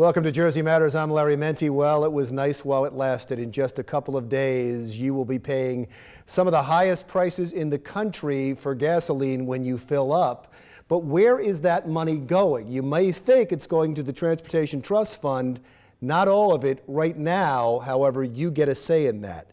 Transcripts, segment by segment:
Welcome to Jersey Matters. I'm Larry Menti. Well, it was nice while it lasted. In just a couple of days, you will be paying some of the highest prices in the country for gasoline when you fill up. But where is that money going? You may think it's going to the Transportation Trust Fund. Not all of it right now. However, you get a say in that.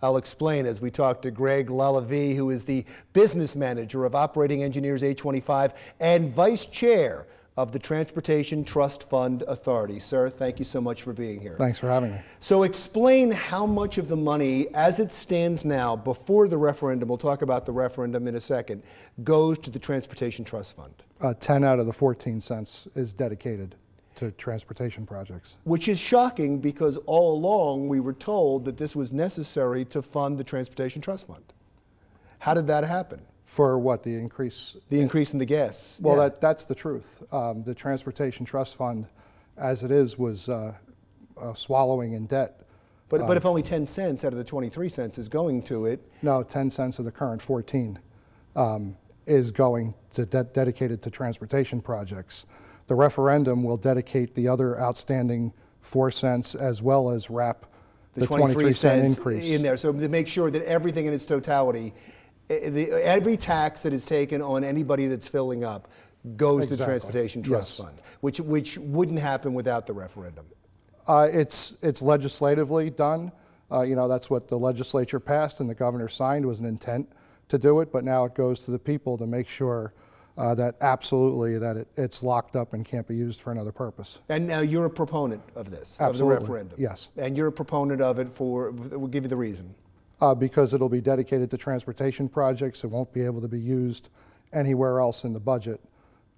I'll explain as we talk to Greg Lavelee, who is the business manager of Operating Engineers 825 and vice chair of the Transportation Trust Fund Authority. Sir, thank you so much for being here. Thanks for having me. So explain how much of the money, as it stands now, before the referendum, we'll talk about the referendum in a second, goes to the Transportation Trust Fund. 10 out of the 14 cents is dedicated to transportation projects. Which is shocking because all along we were told that this was necessary to fund the Transportation Trust Fund. How did that happen? For what, the increase? The increase in the gas. Well, yeah. that's the truth. The Transportation Trust Fund, as it is, was swallowing in debt. But if only 10 cents out of the 23 cents is going to it. No, 10 cents of the current 14 is going to dedicated to transportation projects. The referendum will dedicate the other outstanding 4 cents as well as wrap the 23 cent increase in there. So to make sure that everything in its totality, every tax that is taken on anybody that's filling up goes to the Transportation Trust Fund, which wouldn't happen without the referendum. It's legislatively done. That's what the legislature passed and the governor signed was an intent to do it, but now it goes to the people to make sure that absolutely it's locked up and can't be used for another purpose. And now you're a proponent of this, absolutely. Of the referendum. Yes. And you're a proponent of it we'll give you the reason. Because it'll be dedicated to transportation projects. It won't be able to be used anywhere else in the budget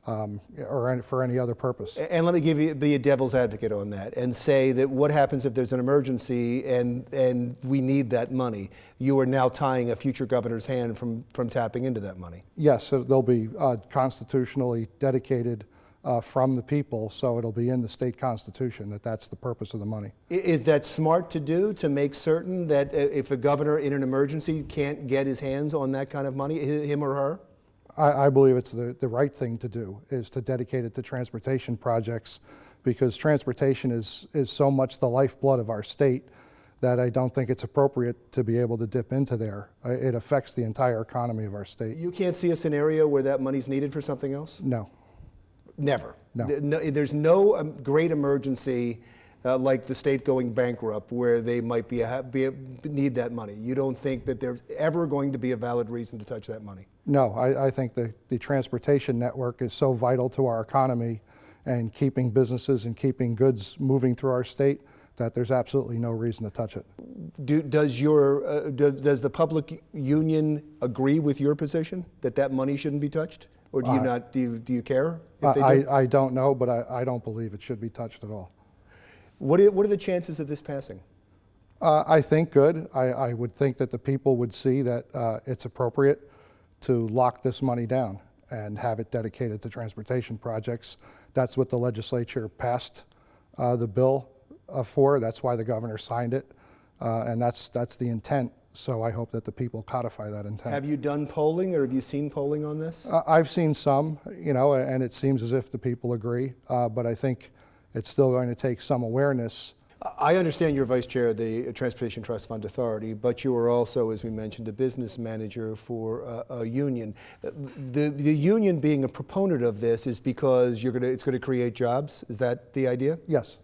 or for any other purpose. And let me be a devil's advocate on that and say that what happens if there's an emergency and we need that money? You are now tying a future governor's hand from tapping into that money. Yes, so they'll be constitutionally dedicated from the people, so it'll be in the state constitution that's the purpose of the money. Is that smart to do, to make certain that if a governor in an emergency can't get his hands on that kind of money, him or her? I believe it's the right thing to do, is to dedicate it to transportation projects, because transportation is so much the lifeblood of our state that I don't think it's appropriate to be able to dip into there. It affects the entire economy of our state. You can't see a scenario where that money's needed for something else? No. Never. No. There's no great emergency like the state going bankrupt where they might need that money. You don't think that there's ever going to be a valid reason to touch that money? No, I think the transportation network is so vital to our economy and keeping businesses and keeping goods moving through our state that there's absolutely no reason to touch it. Does the public union agree with your position that money shouldn't be touched? Or do you not? Do you care if they do? I don't know, but I don't believe it should be touched at all. What are the chances of this passing? I think good. I would think that the people would see that it's appropriate to lock this money down and have it dedicated to transportation projects. That's what the legislature passed the bill for. That's why the governor signed it, and that's the intent. So I hope that the people codify that intent. Have you done polling, or have you seen polling on this? I've seen some, and it seems as if the people agree, but I think it's still going to take some awareness. I understand you're vice chair of the Transportation Trust Fund Authority, but you are also, as we mentioned, a business manager for a union. The union being a proponent of this is because it's going to create jobs. Is that the idea? Yes.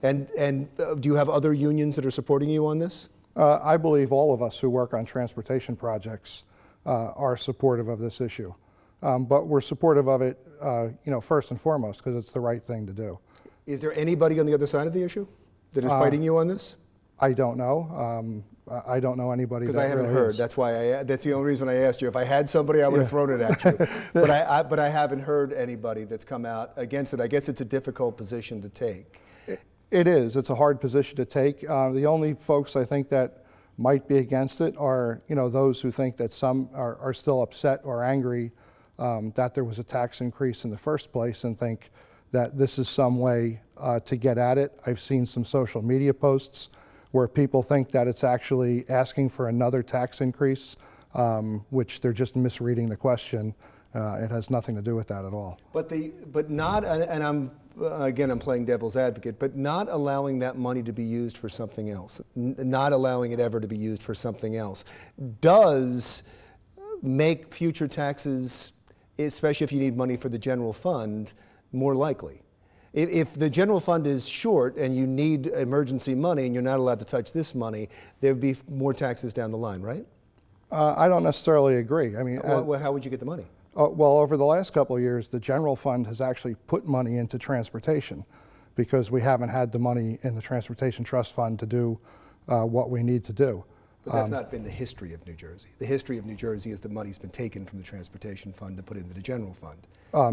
And do you have other unions that are supporting you on this? I believe all of us who work on transportation projects are supportive of this issue. But we're supportive of it, first and foremost, because it's the right thing to do. Is there anybody on the other side of the issue that is fighting you on this? I don't know. I don't know anybody. Because I haven't heard. That's why. That's the only reason I asked you. If I had somebody, I would have thrown it at you. But I haven't heard anybody that's come out against it. I guess it's a difficult position to take. It is. It's a hard position to take. The only folks I think that might be against it are, those who think that some are still upset or angry that there was a tax increase in the first place and think that this is some way to get at it. I've seen some social media posts where people think that it's actually asking for another tax increase, which they're just misreading the question. It has nothing to do with that at all. But not, and I'm again, I'm playing devil's advocate, but not allowing that money to be used for something else, not allowing it ever to be used for something else, does make future taxes, especially if you need money for the general fund, more likely. If the general fund is short and you need emergency money and you're not allowed to touch this money, there would be more taxes down the line, right? I don't necessarily agree. I mean, Well, how would you get the money? well, over the last couple of years, the general fund has actually put money into transportation because we haven't had the money in the transportation trust fund to do what we need to do. But that's not been the history of New Jersey. The history of New Jersey is the money's been taken from the transportation fund to put into the general fund.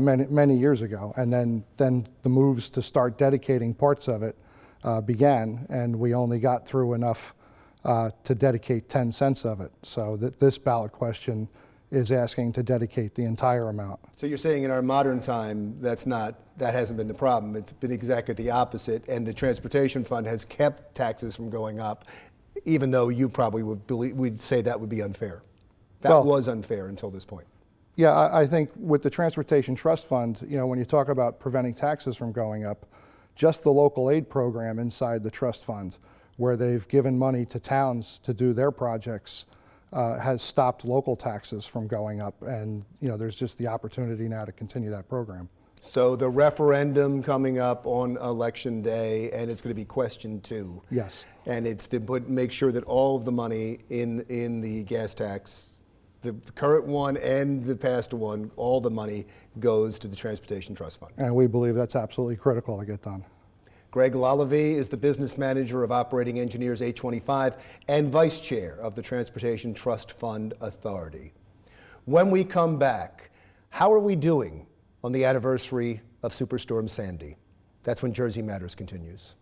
Many years ago, and then the moves to start dedicating parts of it began, and we only got through enough to dedicate 10 cents of it. So this ballot question is asking to dedicate the entire amount. So you're saying in our modern time, that hasn't been the problem. It's been exactly the opposite, and the transportation fund has kept taxes from going up, even though you probably would say that would be unfair. That was unfair until this point. Yeah, I think with the Transportation Trust Fund, you know, when you talk about preventing taxes from going up, just the local aid program inside the trust fund, where they've given money to towns to do their projects, has stopped local taxes from going up, and you know, there's just the opportunity now to continue that program. So the referendum coming up on Election Day, and it's going to be question 2. Yes. And it's to make sure that all of the money in the gas tax, the current one and the past one, all the money goes to the Transportation Trust Fund. And we believe that's absolutely critical to get done. Greg Lavelee is the business manager of Operating Engineers 825 and vice chair of the Transportation Trust Fund Authority. When we come back, how are we doing on the anniversary of Superstorm Sandy? That's when Jersey Matters continues.